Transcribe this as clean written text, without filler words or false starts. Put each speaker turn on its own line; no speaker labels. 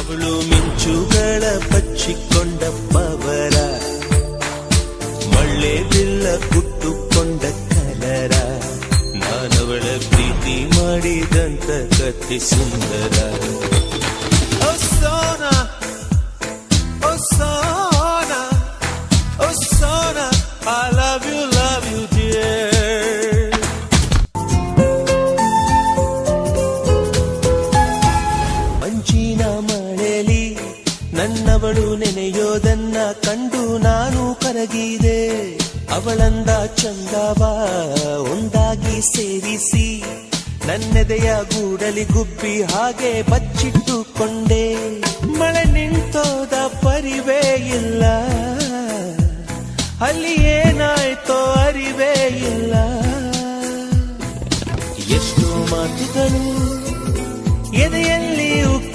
ಅವಳು ಮಿಂಚುಗಳ ಬಚ್ಚಿಕೊಂಡ ಪವರ, ಮಳ್ಳೆ ಬಿಲ್ಲ ಕುಟ್ಟುಕೊಂಡ ಕಲರ, ನಾನವಳ ಪ್ರೀತಿ ಮಾಡಿದಂತ ಕಥೆ ಸುಂದರ. ಓ ಸೋನಾ, ಓ ಸೋನಾ, ಓ Sona, I love you dear. ಮಂಜಿನ ಮಳೆಲಿ ನನ್ನವಳು ನೆನೆಯೋದನ್ನ ಕಂಡು ನಾನು ಕರಗಿದೆ. ಅವಳಂದ ಚಂದವ ಒಂದಾಗಿ ಸೇರಿಸಿ ನನ್ನೆದೆಯ ಗೂಡಲಿ ಗುಬ್ಬಿ ಹಾಗೆ ಬಚ್ಚಿಟ್ಟುಕೊಂಡೆ.